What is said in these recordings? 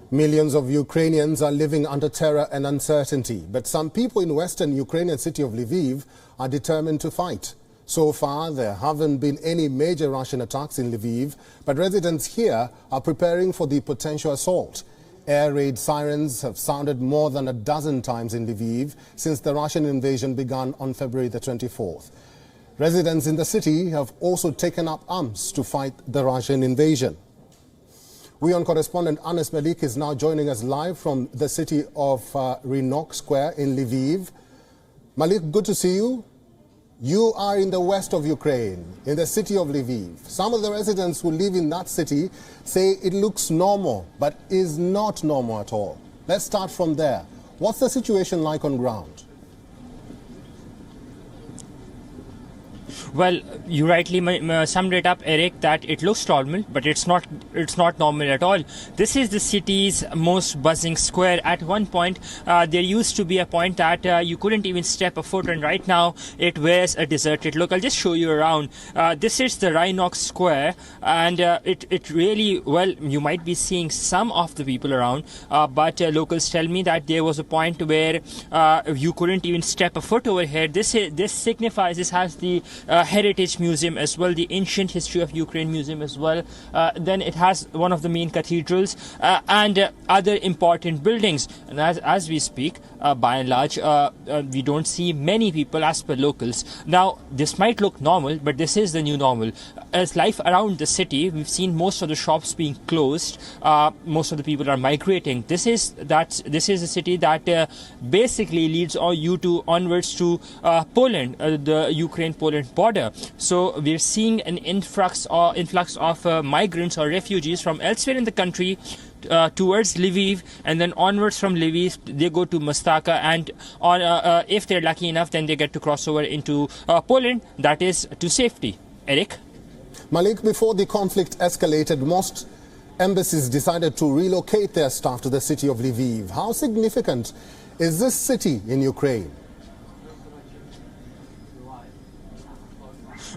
Millions of Ukrainians are living under terror and uncertainty, but some people in western Ukrainian city of Lviv are determined to fight. So far, there haven't been any major Russian attacks in Lviv, but residents here are preparing for the potential assault. Air raid sirens have sounded more than a dozen times in Lviv since the Russian invasion began on February the 24th. Residents in the city have also taken up arms to fight the Russian invasion. WION correspondent Anas Malik is now joining us live from the city of Rynok Square in Lviv. Malik, good to see you. You are in the west of Ukraine, in the city of Lviv. Some of the residents who live in that city say it looks normal, but is not normal at all. Let's start from there. What's the situation like on ground? Well, you rightly summed it up, Eric, that it looks normal, but it's not normal at all. This is the city's most buzzing square. At one point, there used to be a point that you couldn't even step a foot, and right now it wears a deserted look. I'll just show you around. This is the Rynok Square, and it really, well, you might be seeing some of the people around, but locals tell me that there was a point where you couldn't even step a foot over here. This signifies, this has the Heritage Museum as well, the Ancient History of Ukraine Museum as well. Then it has one of the main cathedrals and other important buildings. And as we speak, by and large, we don't see many people as per locals. Now, this might look normal, but this is the new normal. As life around the city, we've seen most of the shops being closed. Most of the people are migrating. This is a city that basically leads you onwards to Poland, the Ukraine-Poland border. So we're seeing an influx of migrants or refugees from elsewhere in the country towards Lviv, and then onwards from Lviv they go to Mostaka, and if they're lucky enough, then they get to cross over into Poland, that is to safety. Eric? Malik, before the conflict escalated, most embassies decided to relocate their staff to the city of Lviv. How significant is this city in Ukraine?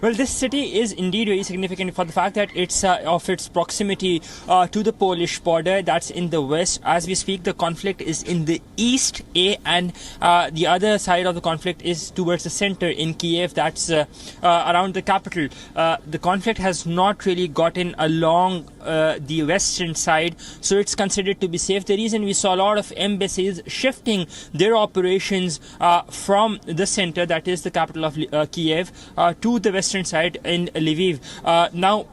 Well, this city is indeed very significant for the fact that it's of its proximity to the Polish border. That's in the west. As we speak, the conflict is in the east, and the other side of the conflict is towards the center in Kiev. That's around the capital. The conflict has not really gotten along the western side, so it's considered to be safe. The reason we saw a lot of embassies shifting their operations from the center, that is the capital of Kiev, to the western side in Lviv. Now,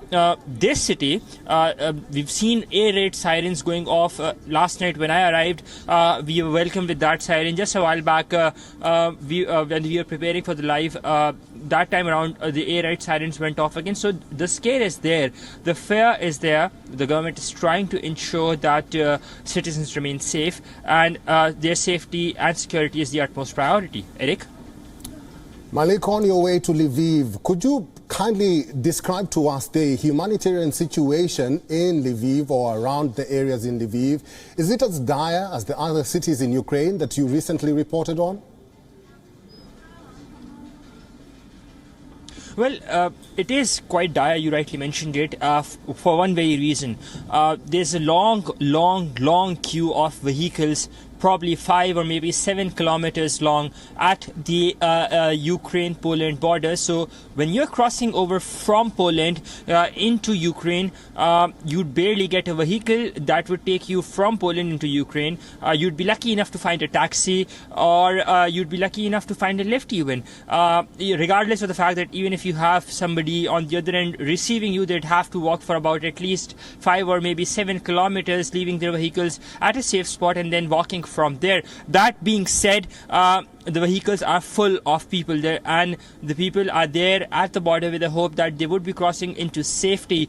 this city, we've seen air raid sirens going off. Last night when I arrived, we were welcomed with that siren. Just a while back, when we were preparing for the live, that time around, the air raid sirens went off again. So the scare is there, the fear is there. The government is trying to ensure that citizens remain safe, and their safety and security is the utmost priority. Eric? Malik, on your way to Lviv, could you kindly describe to us the humanitarian situation in Lviv or around the areas in Lviv? Is it as dire as the other cities in Ukraine that you recently reported on? Well, it is quite dire. You rightly mentioned it, for one very reason. There's a long queue of vehicles, probably 5 or maybe 7 kilometers long, at the Ukraine-Poland border. So when you're crossing over from Poland into Ukraine, you'd barely get a vehicle that would take you from Poland into Ukraine. You'd be lucky enough to find a taxi, or you'd be lucky enough to find a lift even. Regardless of the fact that even if you have somebody on the other end receiving you, they'd have to walk for about at least 5 or maybe 7 kilometers, leaving their vehicles at a safe spot and then walking from there. That being said, the vehicles are full of people there, and the people are there at the border with the hope that they would be crossing into safety.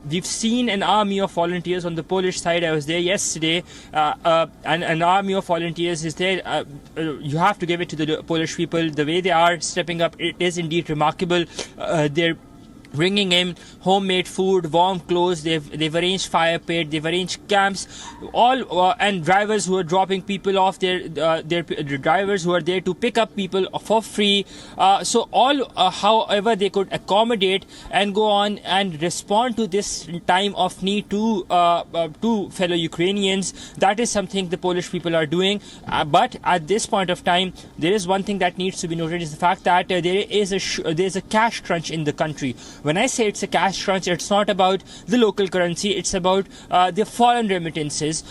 We've seen an army of volunteers on the Polish side. I was there yesterday, and an army of volunteers is there. You have to give it to the Polish people, the way they are stepping up. It is indeed remarkable. They're bringing in homemade food, warm clothes. They've arranged fire pit, they've arranged camps, all and drivers who are dropping people off. Their drivers who are there to pick up people for free. So all, however they could accommodate and go on and respond to this time of need to fellow Ukrainians. That is something the Polish people are doing. But at this point of time, there is one thing that needs to be noted: is the fact that there is a cash crunch in the country. When I say it's a cash crunch, it's not about the local currency, it's about the foreign remittances.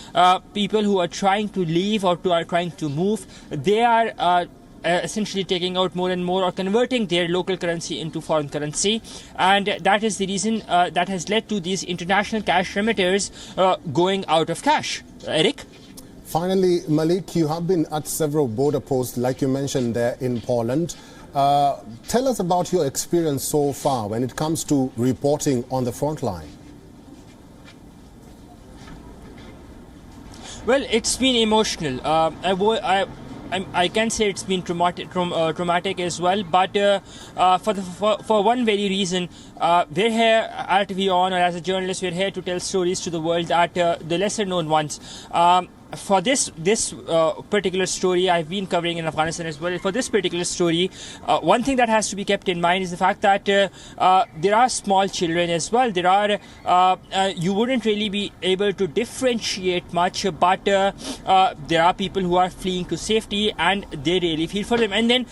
People who are trying to leave or are trying to move, they are essentially taking out more and more or converting their local currency into foreign currency. And that is the reason that has led to these international cash remitters going out of cash. Eric? Finally, Malik, you have been at several border posts, like you mentioned there in Poland. Tell us about your experience so far when it comes to reporting on the front line. Well, it's been emotional. I can say it's been traumatic as well. But for one very reason, we're here at WION, or as a journalist, we're here to tell stories to the world, that the lesser known ones. For this particular story, I've been covering in Afghanistan as well. For this particular story, one thing that has to be kept in mind is the fact that there are small children as well. There are you wouldn't really be able to differentiate much, but there are people who are fleeing to safety, and they really feel for them. And then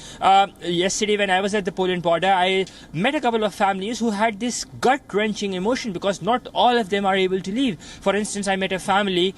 yesterday, when I was at the Poland border, I met a couple of families who had this gut-wrenching emotion, because not all of them are able to leave. For instance, I met a family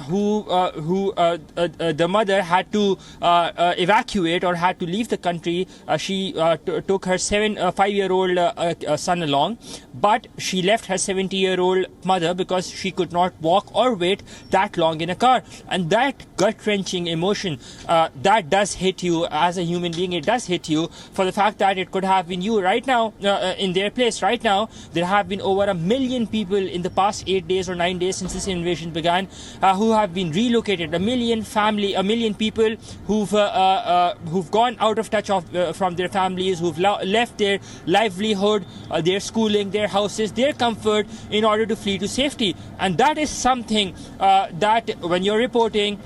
who the mother had to evacuate or had to leave the country. She took her 5-year-old son along, but she left her 70-year-old mother because she could not walk or wait that long in a car. And that gut-wrenching emotion, that does hit you as a human being. It does hit you for the fact that it could have been you right now in their place. Right now, there have been over 1 million people in the past 8 days or 9 days since this invasion began who have been relocated. 1 million people who've gone out of touch from their families, who've left their livelihood, their schooling, their houses, their comfort in order to flee to safety. And that is something that when you're reporting,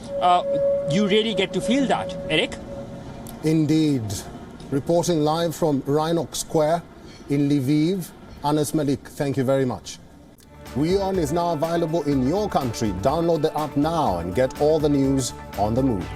you really get to feel that. Eric? Indeed. Reporting live from Rhinox Square in Lviv, Anas Malik, thank you very much. WION is now available in your country. Download the app now and get all the news on the move.